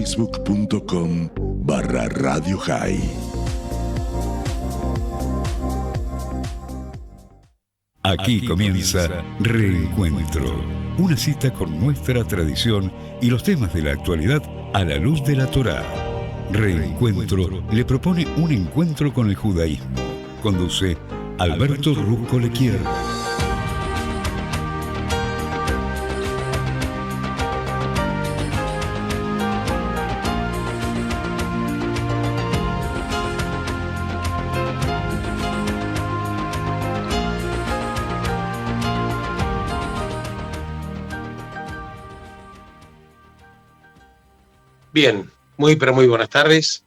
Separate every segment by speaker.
Speaker 1: facebook.com/Radio High.
Speaker 2: Aquí comienza Reencuentro, una cita con nuestra tradición y los temas de la actualidad a la luz de la Torá. Reencuentro le propone un encuentro con el judaísmo. Conduce Alberto Rusco Lequier.
Speaker 3: Bien, muy pero muy buenas tardes.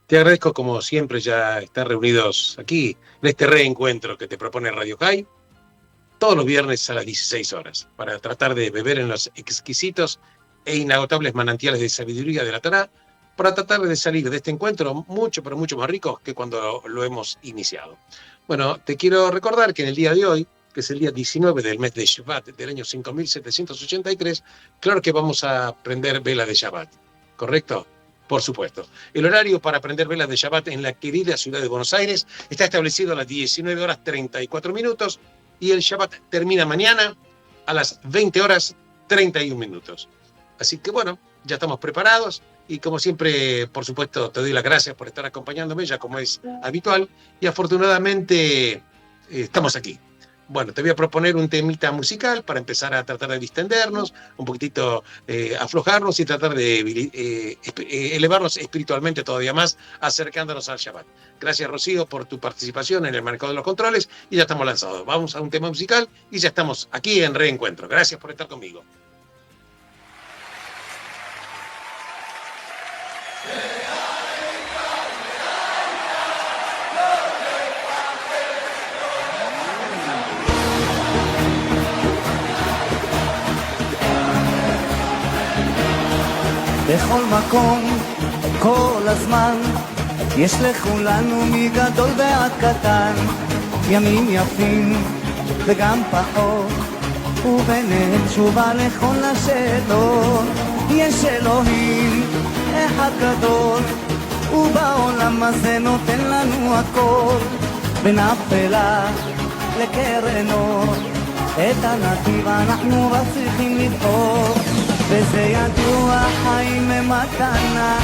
Speaker 3: Te agradezco como siempre ya estar reunidos aquí en este reencuentro que te propone Radio High todos los viernes a las 16 horas para tratar de beber en los exquisitos e inagotables manantiales de sabiduría de la Torá, para tratar de salir de este encuentro mucho pero mucho más rico que cuando lo hemos iniciado. Bueno, te quiero recordar que en el día de hoy, que es el día 19 del mes de Shabbat del año 5783, claro que vamos a prender vela de Shabbat. ¿Correcto? Por supuesto. El horario para prender velas de Shabbat en la querida ciudad de Buenos Aires está establecido a las 19 horas 34 minutos y el Shabbat termina mañana a las 20 horas 31 minutos. Así que bueno, ya estamos preparados y como siempre, por supuesto, te doy las gracias por estar acompañándome, ya como es habitual, y afortunadamente estamos aquí. Bueno, te voy a proponer un temita musical para empezar a tratar de distendernos, un poquitito aflojarnos y tratar de elevarnos espiritualmente todavía más, acercándonos al Shabbat. Gracias, Rocío, por tu participación en el mercado de los controles y ya estamos lanzados. Vamos a un tema musical y ya estamos aquí en Reencuentro. Gracias por estar conmigo.
Speaker 4: בכל מקום, כל הזמן, יש לכולנו מגדול ועד קטן, ימים יפים וגם פחות, וביניהם תשובה לכל השאלות. יש אלוהים אחד גדול, ובעולם הזה נותן לנו הכל, בין אפלה לקרן אור, את הנתיב אנחנו רק צריכים לבחור. וזה ידוע חיים ממתנה,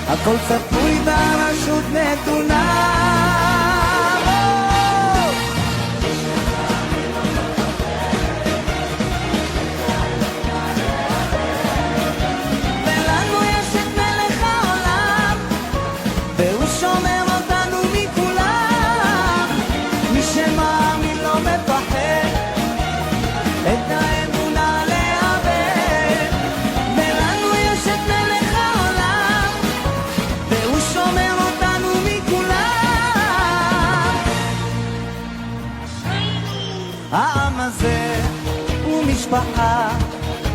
Speaker 4: הכל צפוי והרשות נתונה. ולנו יש את מלך העולם, והוא שומר אותנו מכולם. מי שמאמין לא מפחד, את האמונה להיאבד. ולנו יש את מלך העולם, והוא שומר אותנו מכולם. העם הזה הוא משפחה,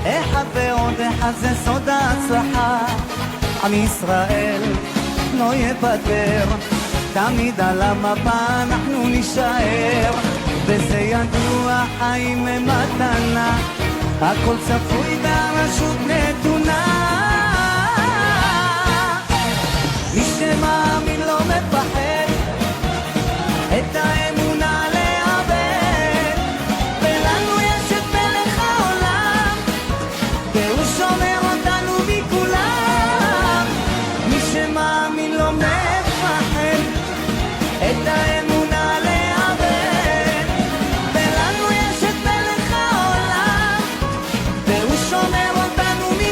Speaker 4: אחד ועוד אחד זה סוד ההצלחה. עם ישראל לא יוותר, תמיד על המפה אנחנו נשאר. וזה ידוע חיים ממתנה, הכל צפוי והרשות נתונה. מי שמאמין לא מפחד, את האמונה להיאבד. ולנו יש את מלך העולם, והוא שומר אותנו מכולם. מי שמאמין לא מפחד, את האמונה להיאבד. ולנו יש את מלך העולם, והוא שומר אותנו מכולם.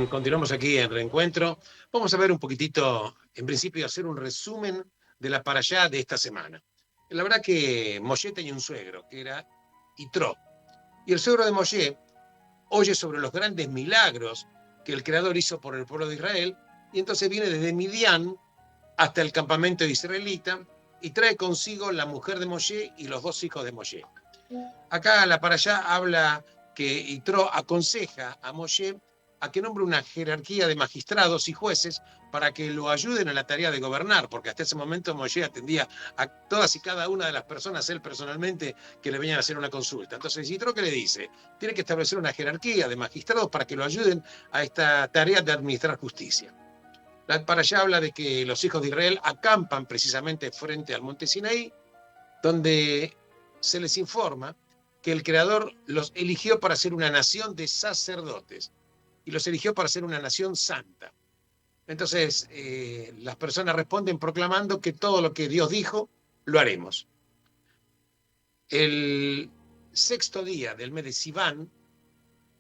Speaker 3: Bien, continuamos aquí en Reencuentro. Vamos a ver un poquitito, en principio, hacer un resumen de la parashá de esta semana. La verdad que Moshe tenía un suegro, que era Yitro. Y el suegro de Moshe oye sobre los grandes milagros que el Creador hizo por el pueblo de Israel, y entonces viene desde Midian hasta el campamento israelita y trae consigo la mujer de Moshe y los 2 hijos de Moshe. Acá la parashá habla que Yitro aconseja a Moshe a que nombre una jerarquía de magistrados y jueces para que lo ayuden a la tarea de gobernar, porque hasta ese momento Moshe atendía a todas y cada una de las personas, él personalmente, que le venían a hacer una consulta. Entonces, Yitro, ¿qué le dice? Tiene que establecer una jerarquía de magistrados para que lo ayuden a esta tarea de administrar justicia. La parashá habla de que los hijos de Israel acampan precisamente frente al monte Sinaí, donde se les informa que el Creador los eligió para ser una nación de sacerdotes y los eligió para ser una nación santa. Entonces, las personas responden proclamando que todo lo que Dios dijo, lo haremos. El 6º día del mes de Sivan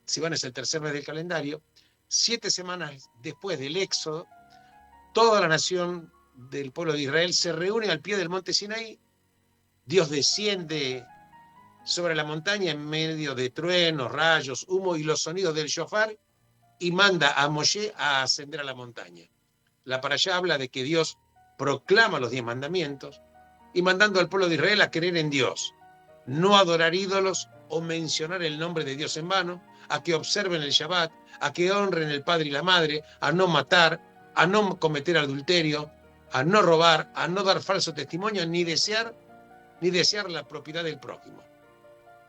Speaker 3: es el tercer mes del calendario, 7 semanas después del Éxodo, toda la nación del pueblo de Israel se reúne al pie del monte Sinaí. Dios desciende sobre la montaña en medio de truenos, rayos, humo y los sonidos del shofar, y manda a Moshe a ascender a la montaña. La parashá habla de que Dios proclama los 10 mandamientos y mandando al pueblo de Israel a creer en Dios, no adorar ídolos o mencionar el nombre de Dios en vano, a que observen el Shabbat, a que honren el padre y la madre, a no matar, a no cometer adulterio, a no robar, a no dar falso testimonio, ni desear la propiedad del prójimo.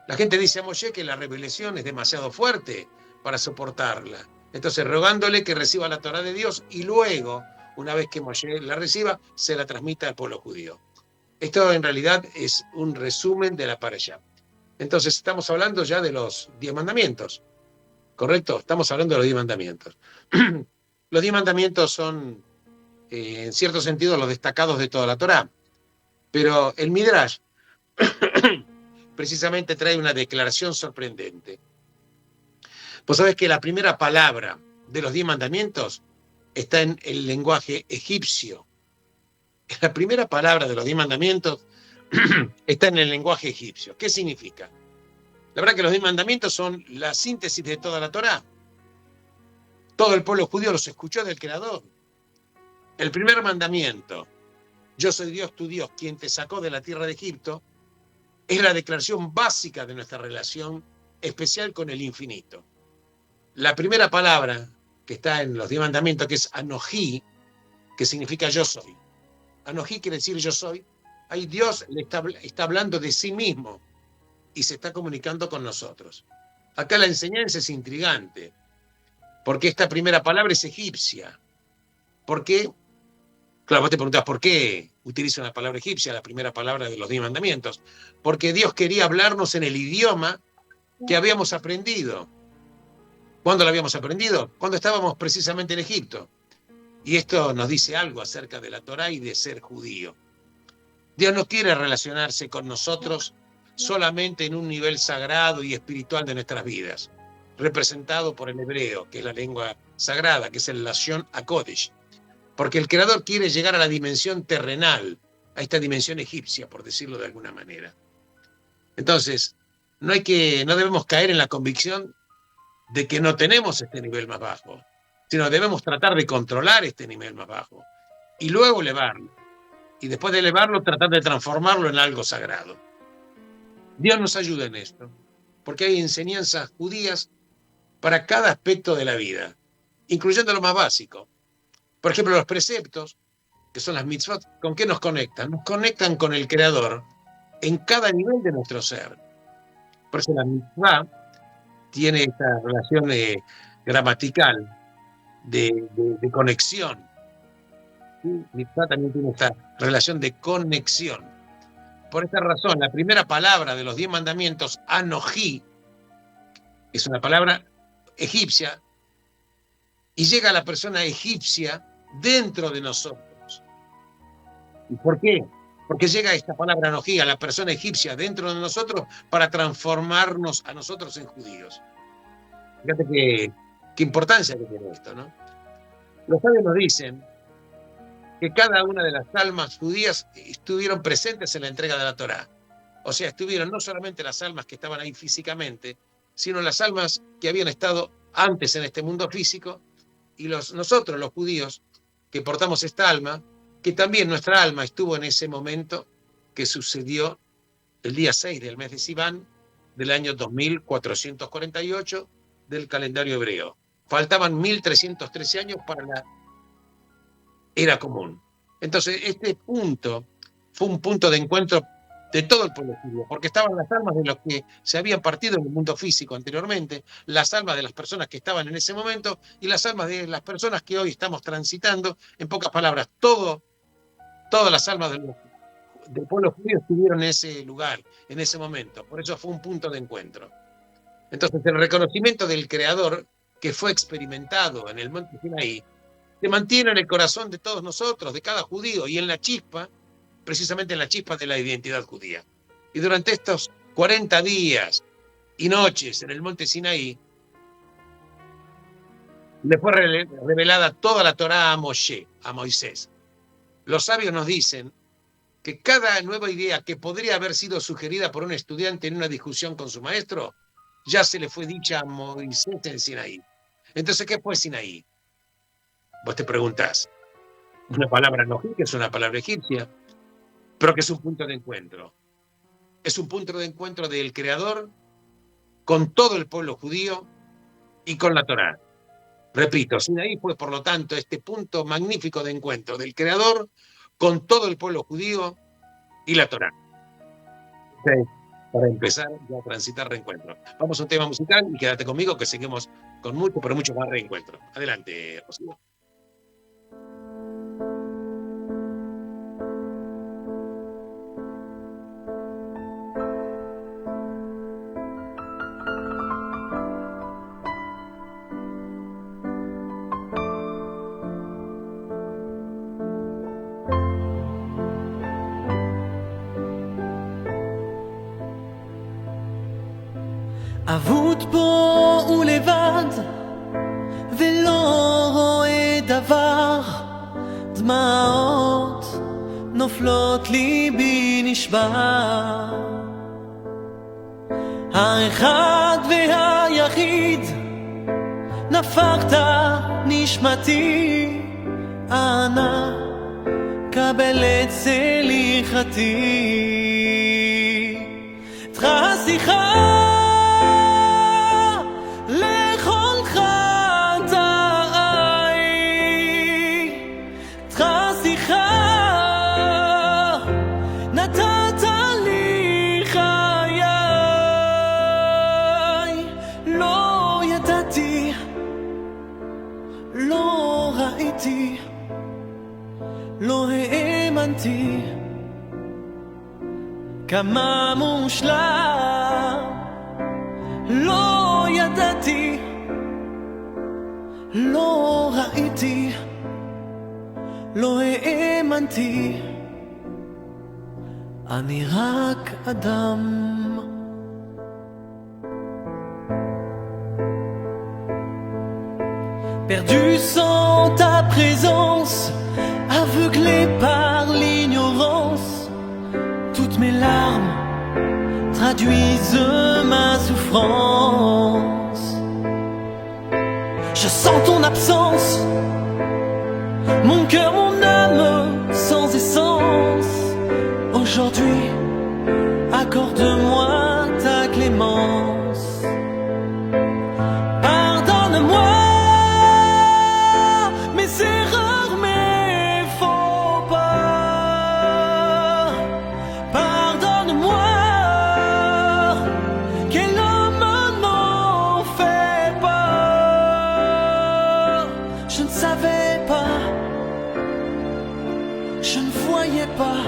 Speaker 3: La gente dice a Moshe que la rebelión es demasiado fuerte para soportarla. Entonces, rogándole que reciba la Torá de Dios y luego, una vez que Moshe la reciba, se la transmita al pueblo judío. Esto en realidad es un resumen de la parashá. Entonces, estamos hablando ya de los 10 mandamientos, ¿correcto? Estamos hablando de los 10 mandamientos. Los 10 mandamientos son, en cierto sentido, los destacados de toda la Torá. Pero el Midrash precisamente trae una declaración sorprendente. Vos sabés que la primera palabra de los 10 mandamientos está en el lenguaje egipcio. La primera palabra de los 10 mandamientos está en el lenguaje egipcio. ¿Qué significa? La verdad que los 10 mandamientos son la síntesis de toda la Torá. Todo el pueblo judío los escuchó del Creador. El primer mandamiento, yo soy Dios tu Dios, quien te sacó de la tierra de Egipto, es la declaración básica de nuestra relación especial con el infinito. La primera palabra que está en los 10 mandamientos, que es Anojí, que significa yo soy. Anojí quiere decir yo soy. Ahí Dios le está hablando de sí mismo y se está comunicando con nosotros. Acá la enseñanza es intrigante, porque esta primera palabra es egipcia. ¿Por qué? Claro, vos te preguntás, ¿por qué utiliza una palabra egipcia, la primera palabra de los 10 mandamientos? Porque Dios quería hablarnos en el idioma que habíamos aprendido. ¿Cuándo lo habíamos aprendido? Cuando estábamos precisamente en Egipto. Y esto nos dice algo acerca de la Torá y de ser judío. Dios no quiere relacionarse con nosotros solamente en un nivel sagrado y espiritual de nuestras vidas, representado por el hebreo, que es la lengua sagrada, que es el Lashon HaKodesh. Porque el Creador quiere llegar a la dimensión terrenal, a esta dimensión egipcia, por decirlo de alguna manera. Entonces, no debemos caer en la convicción de que no tenemos este nivel más bajo, sino debemos tratar de controlar este nivel más bajo y luego elevarlo. Y después de elevarlo, tratar de transformarlo en algo sagrado. Dios nos ayuda en esto, porque hay enseñanzas judías para cada aspecto de la vida, incluyendo lo más básico. Por ejemplo, los preceptos, que son las mitzvot, ¿con qué nos conectan? Nos conectan con el Creador en cada nivel de nuestro ser. Por eso la mitzvah tiene esta relación gramatical de conexión. ¿Sí? Mitzvah también tiene esta relación de conexión. Por esta razón, la primera palabra de los 10 mandamientos, Anojí, es una palabra egipcia, y llega a la persona egipcia dentro de nosotros. ¿Y por qué? Porque llega esta palabra Anojí a la persona egipcia dentro de nosotros para transformarnos a nosotros en judíos. Fíjate que qué importancia que tiene esto, ¿no? Los sabios nos dicen que cada una de las almas judías estuvieron presentes en la entrega de la Torá. O sea, estuvieron no solamente las almas que estaban ahí físicamente, sino las almas que habían estado antes en este mundo físico, y nosotros, los judíos, que portamos esta alma, que también nuestra alma estuvo en ese momento que sucedió el día 6 del mes de Sivan del año 2448 del calendario hebreo. Faltaban 1313 años para la era común. Entonces, este punto fue un punto de encuentro de todo el pueblo judío, porque estaban las almas de los que se habían partido en el mundo físico anteriormente, las almas de las personas que estaban en ese momento y las almas de las personas que hoy estamos transitando. En pocas palabras, todas las almas del pueblo judío estuvieron en ese lugar, en ese momento. Por eso fue un punto de encuentro. Entonces, el reconocimiento del Creador que fue experimentado en el monte Sinaí se mantiene en el corazón de todos nosotros, de cada judío, y en la chispa, precisamente en la chispa de la identidad judía. Y durante estos 40 días y noches en el monte Sinaí, le fue revelada toda la Torá a Moshe, a Moisés. Los sabios nos dicen que cada nueva idea que podría haber sido sugerida por un estudiante en una discusión con su maestro, ya se le fue dicha a Moisés en Sinaí. Entonces, ¿qué fue Sinaí? Vos te preguntás. Una palabra lógica, es una palabra egipcia, pero que es un punto de encuentro. Es un punto de encuentro del Creador con todo el pueblo judío y con la Torá. Repito, Sinaí fue, por lo tanto, este punto magnífico de encuentro del Creador con todo el pueblo judío y la Torá. Para empezar a transitar reencuentro. Vamos a un tema musical y quédate conmigo que seguimos con mucho, pero mucho más reencuentro. Adelante, Rocío.
Speaker 4: אבוד פה ולבד ולא רואה דבר, דמעות נופלות ליבי נשבר. האחד והיחיד נפחת נשמתי, אנא קבל את סליחתי. איתך השיחה לא האמנתי כמה מושלם, לא ידעתי, לא ראיתי, לא האמנתי, אני רק אדם. Perdu sans ta présence, aveuglé par l'ignorance, toutes mes larmes traduisent ma souffrance. Je sens ton absence, mon cœur, mon âme sans essence. Aujourd'hui, accorde-moi ta clémence. Pardonne-moi mes erreurs, mes faux pas. Pardonne-moi, quel homme n'en fait pas. Je ne savais pas, je ne voyais pas,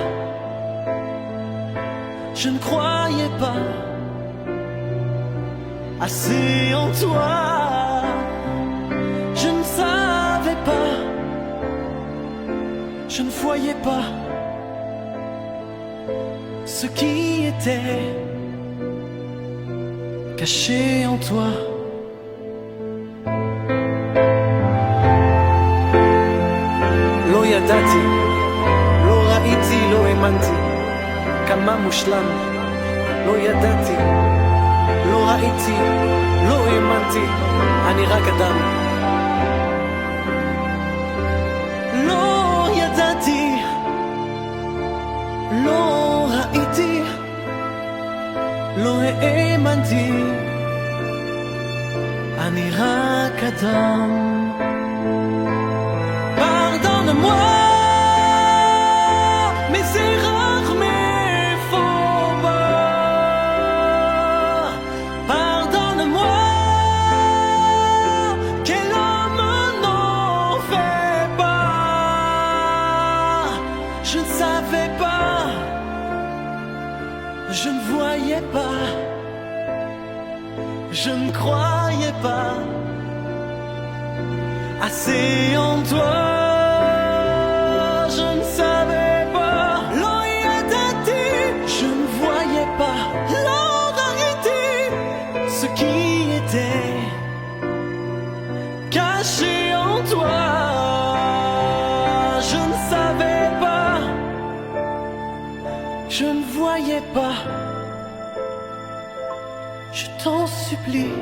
Speaker 4: je ne croyais pas assez en toi. Je ne savais pas, je ne voyais pas ce qui était caché en toi. לא ידעתי, לא ראיתי, לא האמנתי, כמה מושלם. לא ידעתי, לא ראיתי, לא האמנתי, אני רק אדם. לא ידעתי, לא ראיתי, לא האמנתי, אני רק אדם. Pardonne-moi, mais c'est rare, mais faut pas. Pardonne-moi, quel homme n'en fait pas. Je ne savais pas, je ne voyais pas, je ne croyais pas assez en toi. Je ne savais pas, l'on y a daté, je ne voyais pas, l'on arrêté, ce qui était caché en toi. Je ne savais pas, je ne voyais pas, je t'en supplie,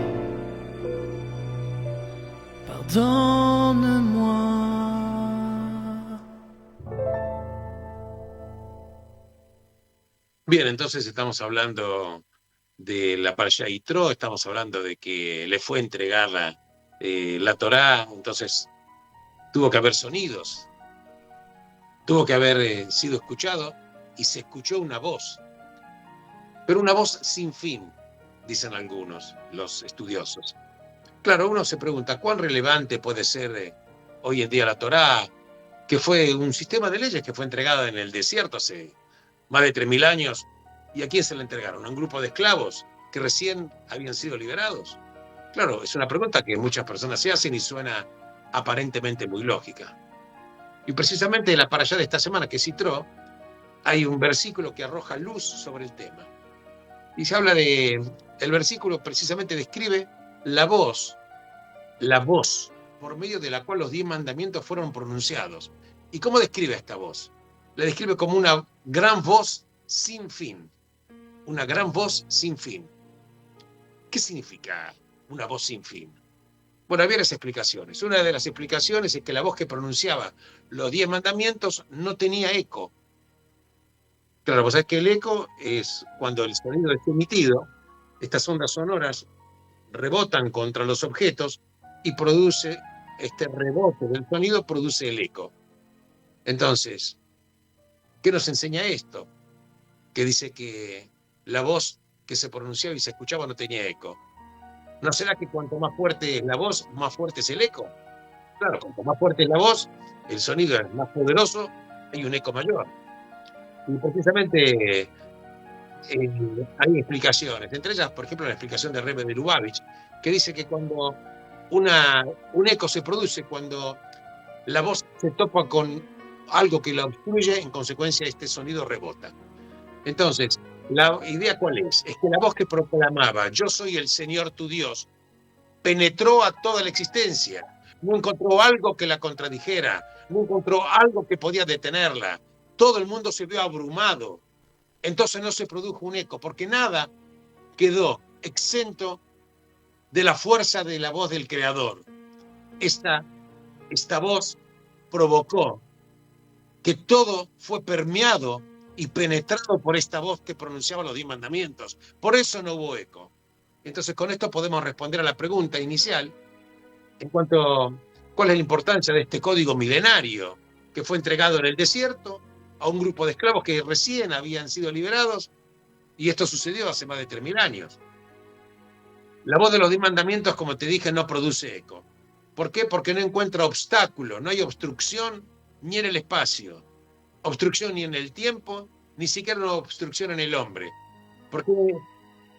Speaker 4: pardonne-moi.
Speaker 3: Bien, entonces estamos hablando de la Parashá Yitro, estamos hablando de que le fue entregada la Torá, entonces tuvo que haber sonidos, tuvo que haber sido escuchado, y se escuchó una voz, pero una voz sin fin, dicen algunos, los estudiosos. Claro, uno se pregunta, ¿cuán relevante puede ser hoy en día la Torá, que fue un sistema de leyes que fue entregado en el desierto hace más de 3.000 años, ¿y a quién se la entregaron? ¿A un grupo de esclavos que recién habían sido liberados? Claro, es una pregunta que muchas personas se hacen y suena aparentemente muy lógica. Y precisamente en la parashá de esta semana, que es Yitro, hay un versículo que arroja luz sobre el tema. Y se habla el versículo precisamente describe la voz por medio de la cual los 10 mandamientos fueron pronunciados. ¿Y cómo describe esta voz? La describe como una gran voz sin fin. Una gran voz sin fin. ¿Qué significa una voz sin fin? Bueno, hay varias explicaciones. Una de las explicaciones es que la voz que pronunciaba los 10 mandamientos no tenía eco. Claro, vos sabés que el eco es cuando el sonido es emitido, estas ondas sonoras rebotan contra los objetos y produce, este rebote del sonido produce el eco. Entonces, ¿qué nos enseña esto? Que dice que la voz que se pronunciaba y se escuchaba no tenía eco. ¿No será que cuanto más fuerte es la voz, más fuerte es el eco? Claro, cuanto más fuerte es la voz, el sonido es más poderoso, hay un eco mayor. Y precisamente hay explicaciones, entre ellas, por ejemplo, la explicación de Rebbe de Lubavitch, que dice que cuando un eco se produce, cuando la voz se topa con algo que la obstruye, en consecuencia este sonido rebota. Entonces, la idea ¿cuál es? Es que la voz que proclamaba, yo soy el Señor tu Dios, penetró a toda la existencia, no encontró algo que la contradijera, no encontró algo que podía detenerla, todo el mundo se vio abrumado, entonces no se produjo un eco, porque nada quedó exento de la fuerza de la voz del Creador. Esta voz provocó que todo fue permeado y penetrado por esta voz que pronunciaba los 10 mandamientos. Por eso no hubo eco. Entonces, con esto podemos responder a la pregunta inicial en cuanto a cuál es la importancia de este código milenario que fue entregado en el desierto a un grupo de esclavos que recién habían sido liberados, y esto sucedió hace más de 3.000 años. La voz de los 10 mandamientos, como te dije, no produce eco. ¿Por qué? Porque no encuentra obstáculo, no hay obstrucción ni en el espacio, obstrucción ni en el tiempo, ni siquiera una obstrucción en el hombre. Porque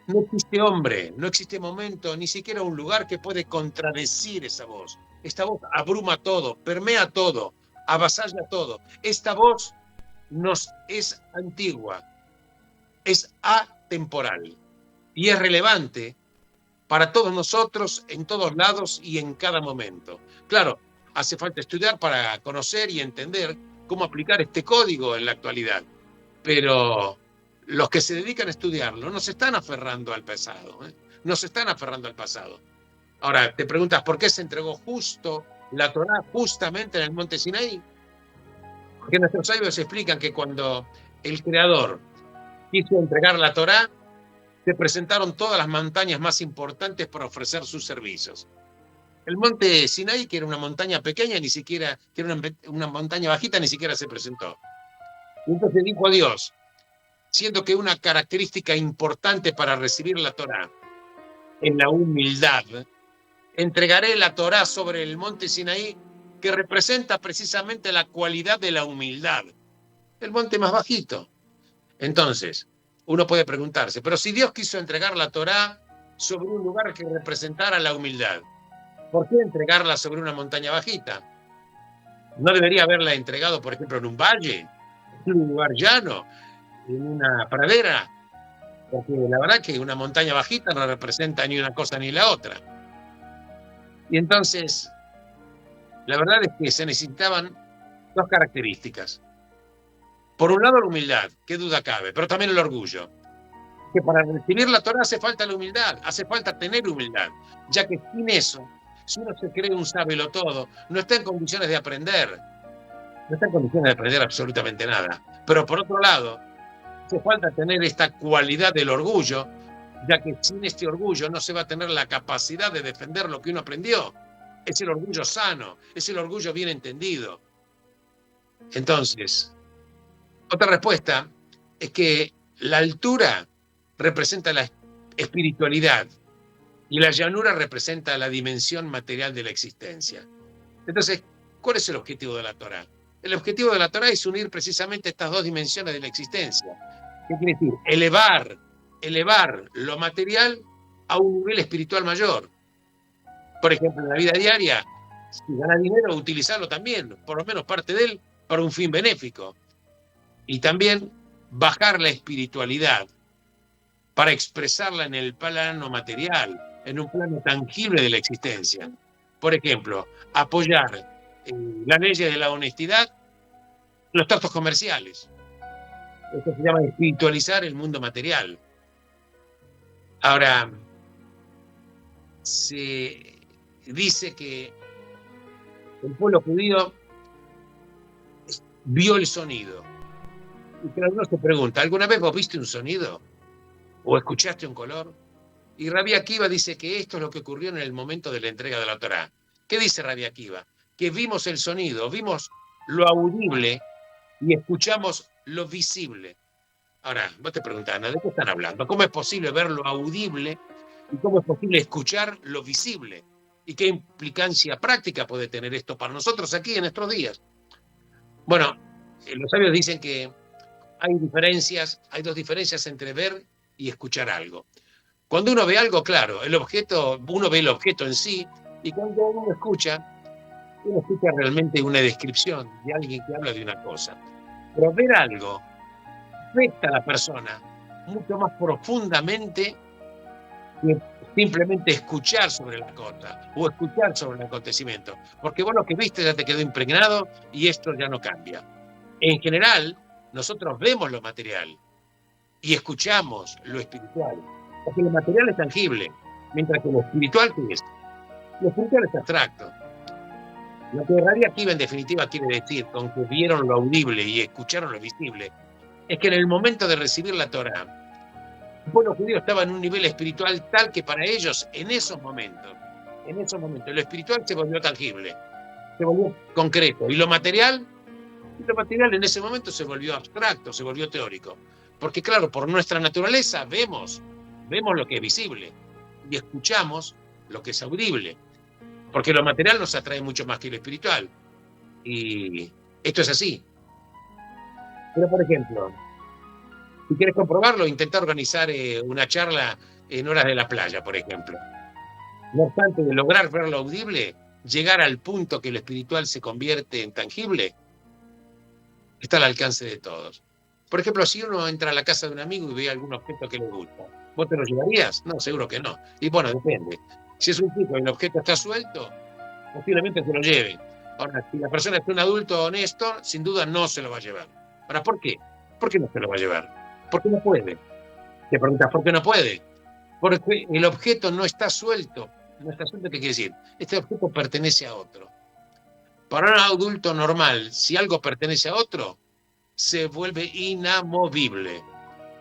Speaker 3: no existe hombre, no existe momento, ni siquiera un lugar que puede contradecir esa voz. Esta voz abruma todo, permea todo, avasalla todo. Esta voz nos es antigua, es atemporal y es relevante para todos nosotros en todos lados y en cada momento. Claro, hace falta estudiar para conocer y entender cómo aplicar este código en la actualidad. Pero los que se dedican a estudiarlo no se están aferrando al pasado, ¿eh? No se están aferrando al pasado. Ahora, te preguntas, ¿por qué se entregó justo la Torá justamente en el monte Sinaí? Porque nuestros sabios explican que cuando el Creador quiso entregar la Torá, se presentaron todas las montañas más importantes para ofrecer sus servicios. El monte Sinaí, que era una montaña pequeña, ni siquiera, que era una montaña bajita, ni siquiera se presentó. Y entonces dijo a Dios, siendo que una característica importante para recibir la Torá es la humildad, entregaré la Torá sobre el monte Sinaí, que representa precisamente la cualidad de la humildad, el monte más bajito. Entonces, uno puede preguntarse, pero si Dios quiso entregar la Torá sobre un lugar que representara la humildad, ¿por qué entregarla sobre una montaña bajita? ¿No debería haberla entregado, por ejemplo, en un valle, en un lugar llano, en una pradera? Porque la verdad que una montaña bajita no representa ni una cosa ni la otra. Y entonces, la verdad es que se necesitaban dos características. Por un lado, la humildad, qué duda cabe, pero también el orgullo. Que para recibir la Torá hace falta la humildad, hace falta tener humildad, ya que sin eso, si uno se cree un sábelo-todo, no está en condiciones de aprender, no está en condiciones de aprender absolutamente nada. Pero por otro lado, hace falta tener esta cualidad del orgullo, ya que sin este orgullo no se va a tener la capacidad de defender lo que uno aprendió. Es el orgullo sano, es el orgullo bien entendido. Entonces, otra respuesta es que la altura representa la espiritualidad y la llanura representa la dimensión material de la existencia. Entonces, ¿cuál es el objetivo de la Torá? El objetivo de la Torá es unir precisamente estas dos dimensiones de la existencia. ¿Qué quiere decir? Elevar lo material a un nivel espiritual mayor. Por ejemplo, en la vida diaria, si gana dinero, utilizarlo también, por lo menos parte de él, para un fin benéfico. Y también bajar la espiritualidad para expresarla en el plano material, en un plano tangible de la existencia. Por ejemplo, apoyar las leyes de la honestidad, los tratos comerciales. Esto se llama espiritualizar el mundo material. Ahora, se dice que el pueblo judío vio el sonido. Y claro, uno se pregunta, ¿alguna vez vos viste un sonido? ¿O escuchaste un color? Y Rabbi Akiva dice que esto es lo que ocurrió en el momento de la entrega de la Torá. ¿Qué dice Rabbi Akiva? Que vimos el sonido, vimos lo audible y escuchamos lo visible. Ahora, vos te preguntás, ¿de qué están hablando? ¿Cómo es posible ver lo audible y cómo es posible escuchar lo visible? ¿Y qué implicancia práctica puede tener esto para nosotros aquí en estos días? Bueno, los sabios dicen que hay dos diferencias entre ver y escuchar algo. Cuando uno ve algo, claro, uno ve el objeto en sí, y cuando uno escucha realmente una descripción de alguien que habla de una cosa. Pero ver algo afecta a la persona mucho más profundamente que simplemente escuchar sobre la cosa o escuchar sobre el acontecimiento. Porque vos lo que viste ya te quedó impregnado y esto ya no cambia. En general, nosotros vemos lo material y escuchamos lo espiritual. Porque lo material es tangible, mientras que lo espiritual, ¿qué es? Lo espiritual es abstracto. Lo que Rabbi Akiva en definitiva quiere decir con que vieron lo audible y escucharon lo visible es que en el momento de recibir la Torá, el pueblo judío estaba en un nivel espiritual tal que para ellos en esos momentos, lo espiritual se volvió tangible, se volvió concreto, y lo material en ese momento se volvió abstracto, se volvió teórico. Porque claro, por nuestra naturaleza vemos lo que es visible y escuchamos lo que es audible. Porque lo material nos atrae mucho más que lo espiritual. Y esto es así. Pero, por ejemplo, si quieres comprobarlo, intenta organizar una charla en horas de la playa, por ejemplo. No obstante de lograr ver lo audible, llegar al punto que lo espiritual se convierte en tangible, está al alcance de todos. Por ejemplo, si uno entra a la casa de un amigo y ve algún objeto que le gusta, ¿vos te lo llevarías? No, seguro que no. Y bueno, depende. Si es un tipo y el objeto está suelto, posiblemente se lo lleve. Ahora, si la persona es un adulto honesto, sin duda no se lo va a llevar. Ahora, ¿por qué? ¿Por qué no se lo va a llevar? Porque no puede. Te preguntas, ¿por qué no puede? Porque el objeto no está suelto. No está suelto, ¿qué quiere decir? Este objeto pertenece a otro. Para un adulto normal, si algo pertenece a otro, se vuelve inamovible.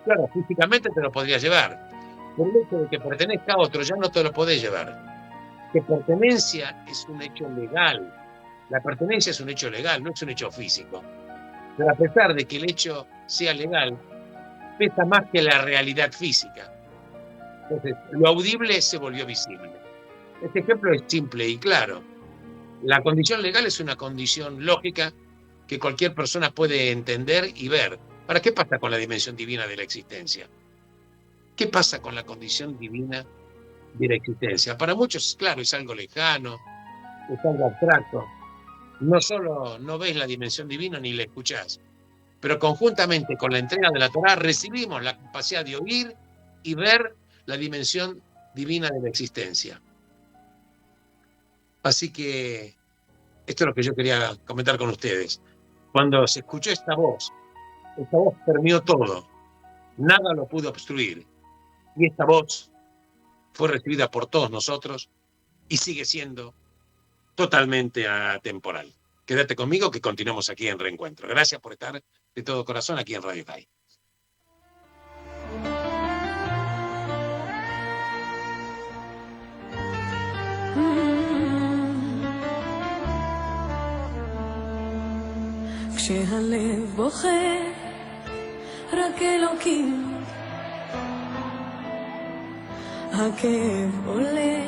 Speaker 3: Claro, físicamente te lo podrías llevar. Por el hecho de que pertenezca a otro, ya no te lo podés llevar. Que pertenencia es un hecho legal. La pertenencia es un hecho legal, no es un hecho físico. Pero a pesar de que el hecho sea legal, pesa más que la realidad física. Entonces, lo audible se volvió visible. Este ejemplo es simple y claro. La condición legal es una condición lógica que cualquier persona puede entender y ver. Ahora, ¿qué pasa con la dimensión divina de la existencia? ¿Qué pasa con la condición divina de la existencia? Para muchos, claro, es algo lejano, es algo abstracto. No solo no ves la dimensión divina ni la escuchás, pero conjuntamente con la entrega de la Torá recibimos la capacidad de oír y ver la dimensión divina de la existencia. Así que esto es lo que yo quería comentar con ustedes. Cuando se escuchó esta voz permeó todo, nada lo pudo obstruir, y esta voz fue recibida por todos nosotros y sigue siendo totalmente atemporal. Quédate conmigo que continuamos aquí en Reencuentro. Gracias por estar de todo corazón aquí en Radio High.
Speaker 5: כשהלב בוכה, רק אלוקים, הכאב עולה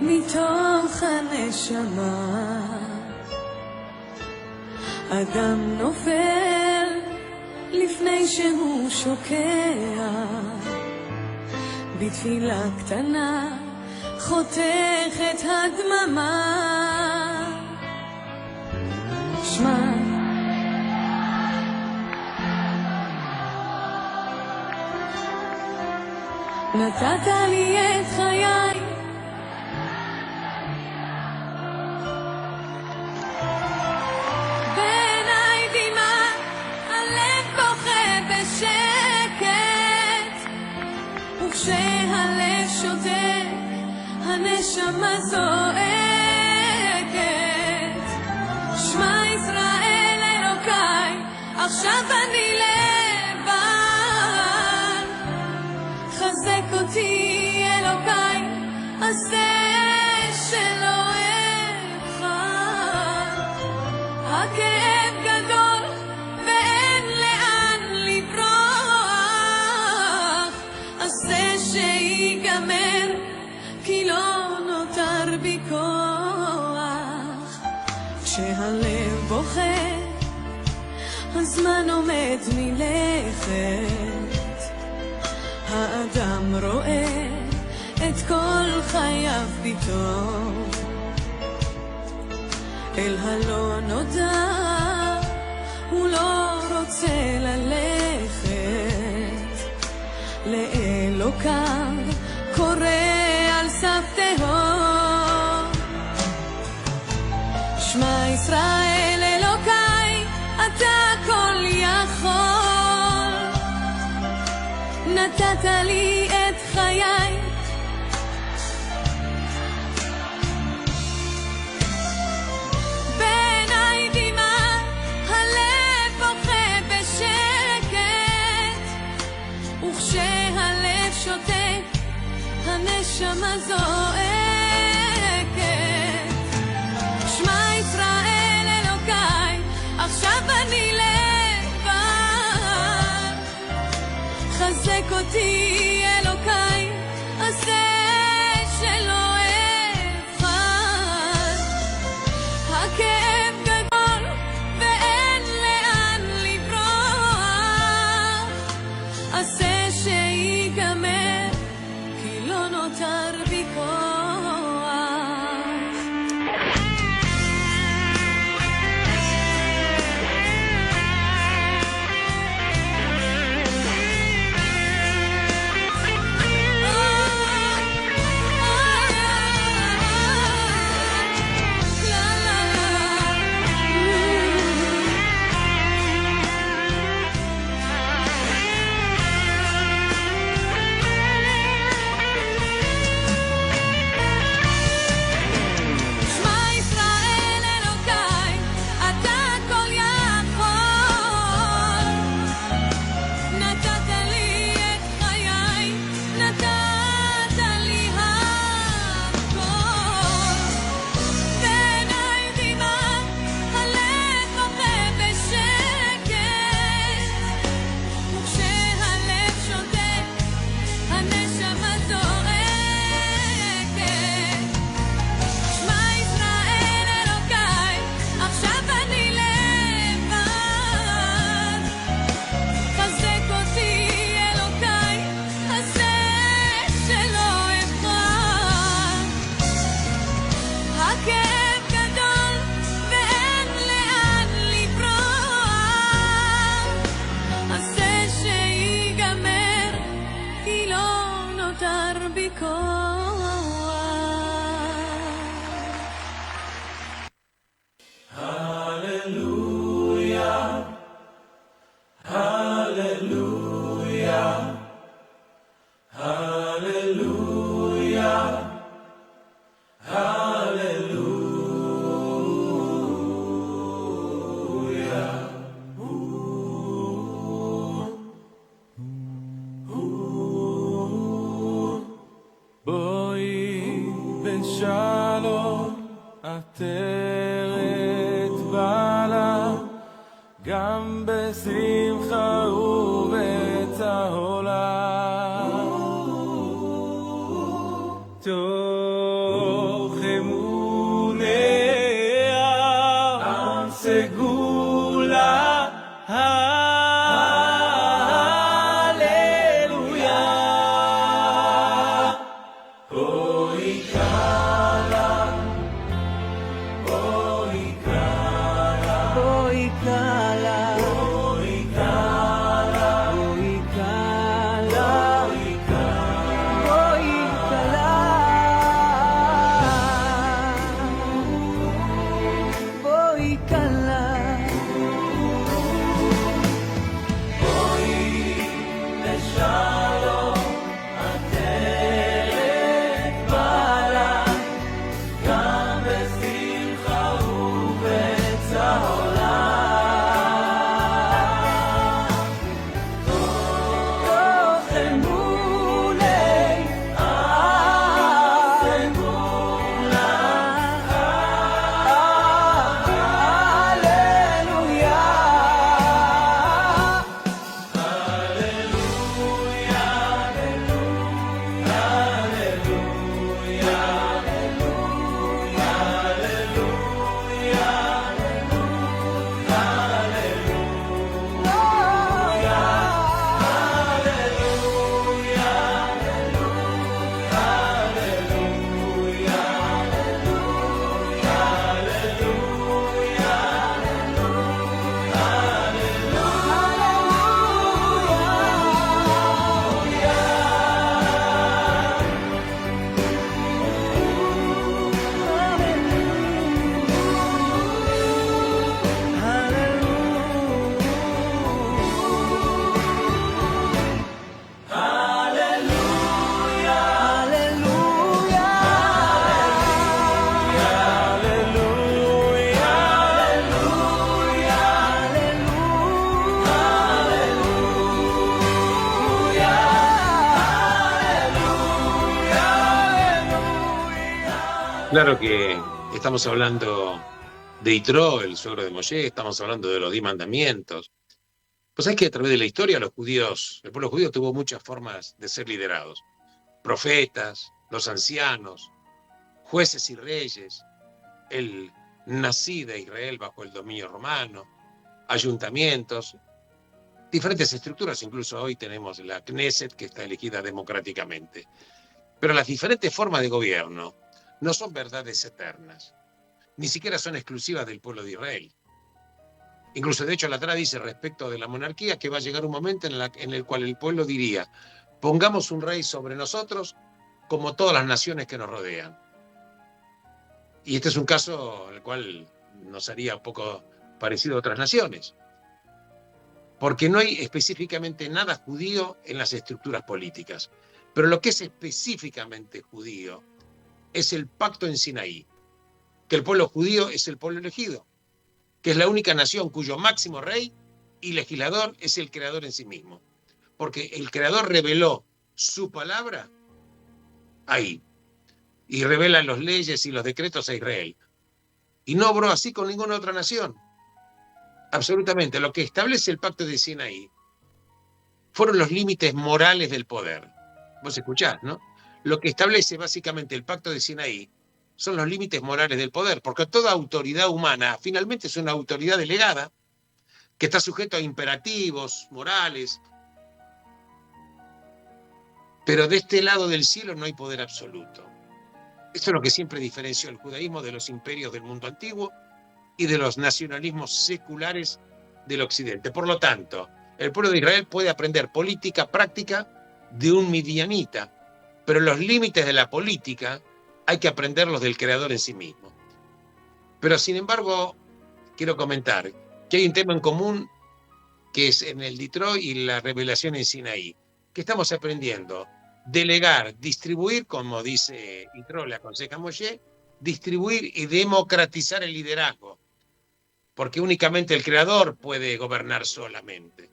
Speaker 5: מתוך הנשמה, אדם נופל לפני שהוא שוקע, בתפילה קטנה חותך את הדממה. שמע נתת לי את חיי, בעיניי דמעה, הלב בוכה בשקט, וכשהלב שותק, הנשמה זועקת. שמע ישראל אלוקיי, עכשיו אני חזק אותי אלוקיי, עשה שלא אבחר. הכאב גדול ואין לאן לברוח, עשה שיגמר כי לא נותר בי כוח. כשהלב בוכה הזמן עומד מלכת, האדם רואה את כל חייו פתאום אל הלא נודע, הוא לא רוצה ללכת, לאלוקיו קורא על סף תהום. שמע ישראל אלוקיי, אתה כל יכול, נתת לי את חיי, בעיניי דמעה, הלב בוכה בשקט, וכשהלב שותק, הנשמה זועקת. שמע ישראל אלוקיי, עכשיו אני חזק אותי אלוקיי, עשה שלא אבחר. הכאב גדול ואין לאן לברוח, עשה שיגמר כי לא נותר בי כוח.
Speaker 4: גם בשמחה ובצהולה תוך אמוניה סגולה הללויה בואי קלה בואי קלה בואי קלה בואי קלה בואי קלה בואי קלה בואי קלה בואי לשלום הדרך מעלה גם בשמחה ובצהולה תוך אמוני הסגולה הללויה
Speaker 3: Claro que estamos hablando de Yitro, el suegro de Moshe, estamos hablando de los 10 mandamientos. Pues es que a través de la historia los judíos, el pueblo judío tuvo muchas formas de ser liderados. Profetas, los ancianos, jueces y reyes, el nací de Israel bajo el dominio romano, ayuntamientos, diferentes estructuras. Incluso hoy tenemos la Knesset, que está elegida democráticamente. Pero las diferentes formas de gobierno no son verdades eternas, ni siquiera son exclusivas del pueblo de Israel. Incluso, de hecho, la Torá dice respecto de la monarquía que va a llegar un momento en el cual el pueblo diría: pongamos un rey sobre nosotros como todas las naciones que nos rodean. Y este es un caso el cual nos haría un poco parecido a otras naciones, porque no hay específicamente nada judío en las estructuras políticas. Pero lo que es específicamente judío es el pacto en Sinaí, que el pueblo judío es el pueblo elegido, que es la única nación cuyo máximo rey y legislador es el creador en sí mismo, porque el creador reveló su palabra ahí y revela las leyes y los decretos a Israel, y no obró así con ninguna otra nación. Absolutamente. Lo que establece el pacto de Sinaí fueron los límites morales del poder. Vos escuchás, ¿no? Lo que establece básicamente el pacto de Sinaí son los límites morales del poder, porque toda autoridad humana finalmente es una autoridad delegada que está sujeto a imperativos morales, pero de este lado del cielo no hay poder absoluto. Esto es lo que siempre diferenció el judaísmo de los imperios del mundo antiguo y de los nacionalismos seculares del occidente. Por lo tanto, el pueblo de Israel puede aprender política práctica de un midianita, pero los límites de la política hay que aprenderlos del creador en sí mismo. Pero sin embargo, quiero comentar que hay un tema en común que es en el Yitro y la revelación en Sinaí, que estamos aprendiendo: delegar, distribuir, como dice Yitro, le aconseja Moshe, distribuir y democratizar el liderazgo, porque únicamente el creador puede gobernar solamente.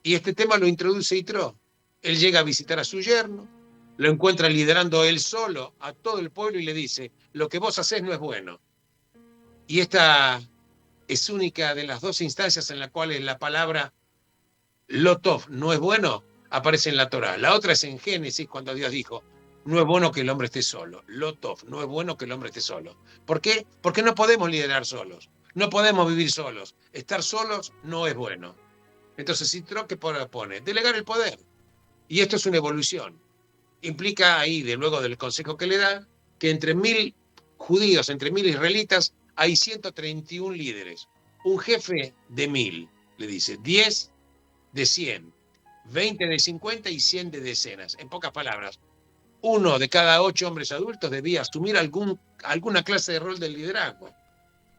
Speaker 3: Y este tema lo introduce Yitro. Él llega a visitar a su yerno, lo encuentra liderando él solo a todo el pueblo y le dice: lo que vos hacés no es bueno. Y esta es única de las dos instancias en las cuales la palabra lo tov no es bueno, aparece en la Torá. La otra es en Génesis, cuando Dios dijo, no es bueno que el hombre esté solo. Lo tov, no es bueno que el hombre esté solo. ¿Por qué? Porque no podemos liderar solos. No podemos vivir solos. Estar solos no es bueno. Entonces, Sitro, ¿qué propone? Delegar el poder. Y esto es una evolución. Implica ahí, de luego del consejo que le da, que entre 1000 judíos, entre 1000 israelitas, hay 131 líderes. Un jefe de 1000, le dice, 10 de 100, 20 de 50 y 100 de decenas. En pocas palabras, 1 de cada 8 hombres adultos debía asumir alguna clase de rol del liderazgo.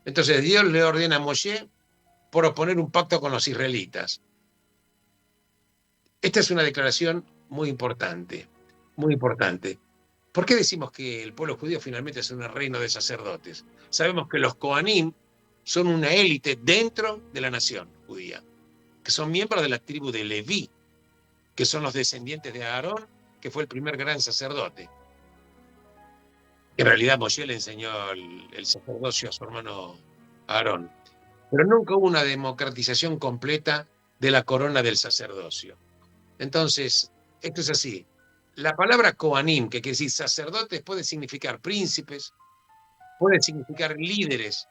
Speaker 3: Entonces Dios le ordena a Moshe proponer un pacto con los israelitas. Esta es una declaración muy importante, muy importante. ¿Por qué decimos que el pueblo judío finalmente es un reino de sacerdotes? Sabemos que los Kohanim son una élite dentro de la nación judía, que son miembros de la tribu de Leví, que son los descendientes de Aarón, que fue el primer gran sacerdote. En realidad Moshe le enseñó el sacerdocio a su hermano Aarón. Pero nunca hubo una democratización completa de la corona del sacerdocio. Entonces, esto es así. La palabra Kohanim, que quiere decir sacerdotes, puede significar príncipes, puede significar líderes,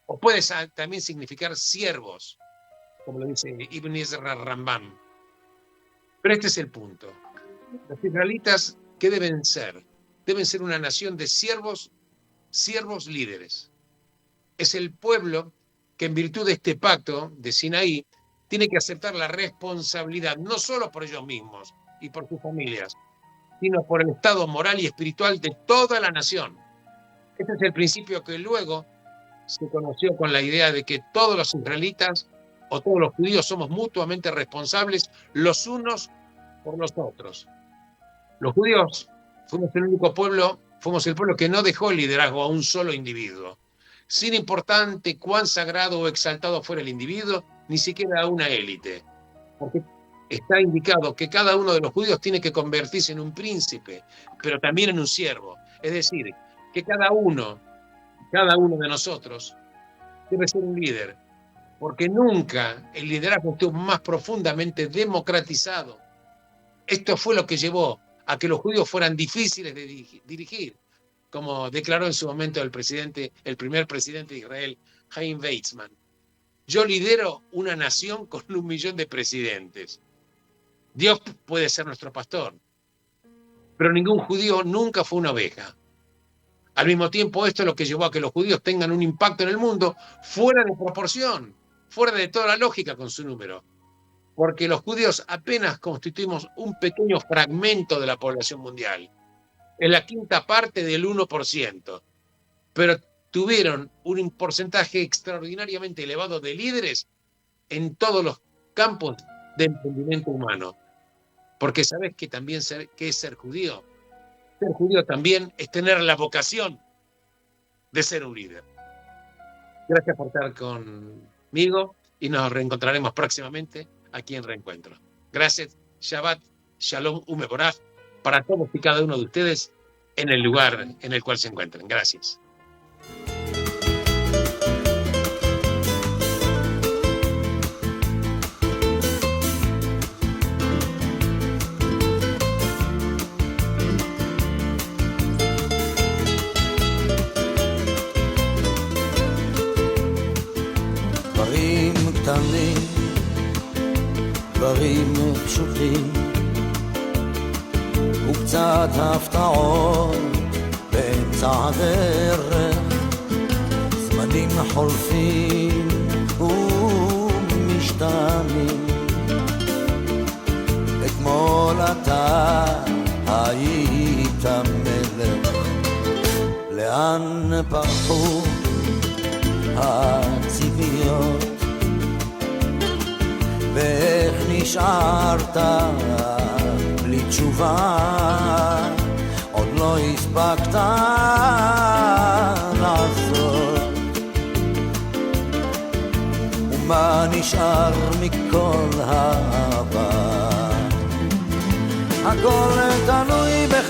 Speaker 3: o puede también significar siervos, como lo dice Ibn Ezra Rambam. Pero este es el punto. Los israelitas, ¿qué deben ser? Deben ser una nación de siervos líderes. Es el pueblo que en virtud de este pacto de Sinaí tiene que aceptar la responsabilidad, no solo por ellos mismos y por sus familias, sino por el estado moral y espiritual de toda la nación. Este es el principio que luego se conoció con la idea de que todos los israelitas o todos los judíos somos mutuamente responsables los unos por los otros. Los judíos fuimos el pueblo que no dejó el liderazgo a un solo individuo, sin importante cuán sagrado o exaltado fuera el individuo, ni siquiera a una élite. Porque está indicado que cada uno de los judíos tiene que convertirse en un príncipe, pero también en un siervo. Es decir, que cada uno de nosotros debe ser un líder, porque nunca el liderazgo estuvo más profundamente democratizado. Esto fue lo que llevó a que los judíos fueran difíciles de dirigir, como declaró en su momento el primer presidente de Israel, Chaim Weizmann. Yo lidero una nación con 1 millón de presidentes. Dios puede ser nuestro pastor, pero ningún judío nunca fue una oveja. Al mismo tiempo, esto es lo que llevó a que los judíos tengan un impacto en el mundo fuera de proporción, fuera de toda la lógica con su número. Porque los judíos apenas constituimos un pequeño fragmento de la población mundial. Es la quinta parte del 1%. Pero tuvieron un porcentaje extraordinariamente elevado de líderes en todos los campos de emprendimiento humano. Porque sabes que también ¿qué es ser judío? Ser judío también es tener la vocación de ser un líder. Gracias por estar conmigo y nos reencontraremos próximamente aquí en Reencuentro. Gracias, Shabbat, Shalom, Umeboraj, para todos y cada uno de ustedes en el lugar en el cual se encuentren. Gracias.
Speaker 6: דברים קטנים, דברים פשוטים, וקצת הפתעות באמצע הדרך, זמנים חולפים ומשתנים. אתמול אתה היית מלך, לאן פרחו הציפיות, ואיך נשארת בלי תשובה, עוד לא הספקת לעשות. ומה נשאר מכל העבר? הכל תלוי בך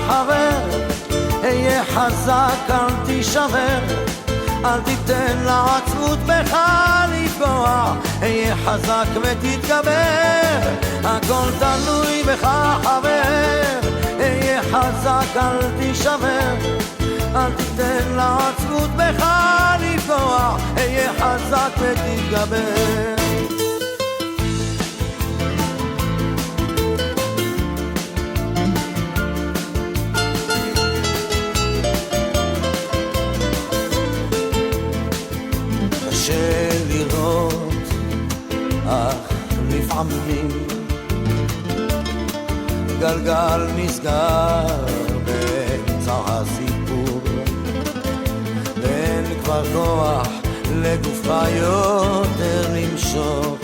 Speaker 6: חבר, היה חזק אל תישבר, אל תיתן לעצמות בך לפגוע, היה חזק ותתגבר, הכל תלוי בך חבר, היה חזק אל תישבר, אל תיתן לעצמות בך לפגוע, היה חזק ותתגבר. קשה לראות, אך לפעמים גלגל נסגר באמצע הסיפור, ואין כבר כוח לגופך יותר למשוך,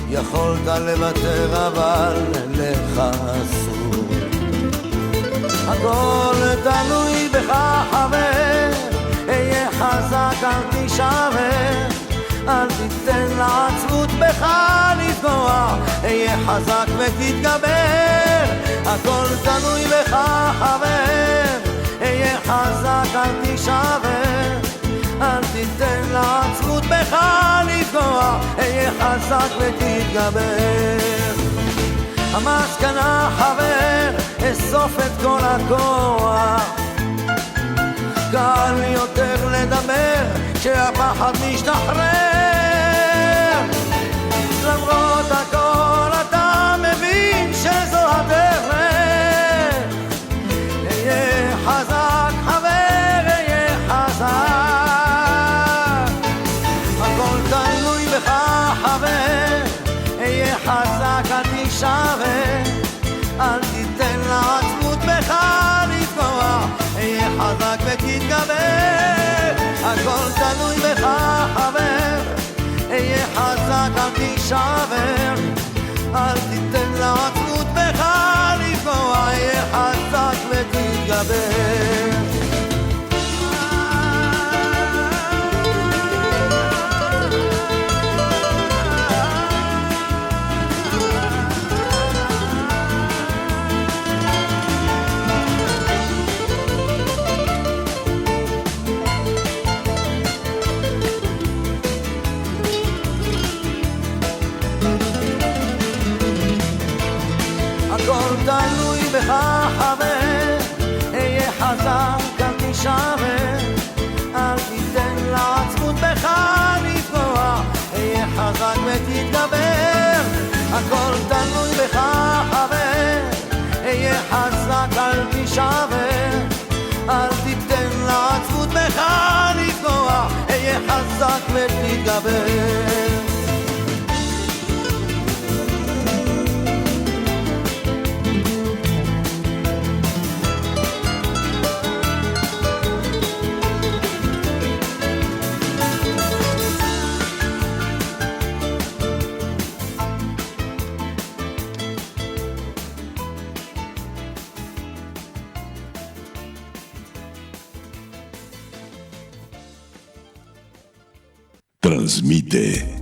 Speaker 6: יכולת לוותר אבל לך אסור, הכל תלוי בך חבר, היה חזק אל תישבר, אל תיתן לעצמות בך לפגוע, היה חזק ותתגבר, הכל תלוי בך חבר, היה חזק אל תישבר, אל תיתן לעצמות בך לפגוע, היה חזק ותתגבר. המסקנה חבר, אסוף את כל הכוח, קל יותר לדבר כשהפחד משתחרר, למרות הכל אתה מבין שזו הדרך, היה חזק חבר, היה חזק, הכל תלוי בך חבר, היה חזק אל תישבר, אל תיתן לעצמות בך לפגוע, היה חזק ותתגבר, הכל תלוי בך חבר, היה חזק אל תישבר, אל תיתן לעצמות בך לפגוע, היה חזק ותתגבר. הכל תלוי בך חבר, היה חזק אל תישבר, אל תיתן לעצמות בך לפגוע, היה חזק ותתגבר, הכל תלוי בך חבר, היה חזק אל תישבר, אל תיתן לעצמות בך לפגוע, היה חזק ותתגבר.
Speaker 1: Transmite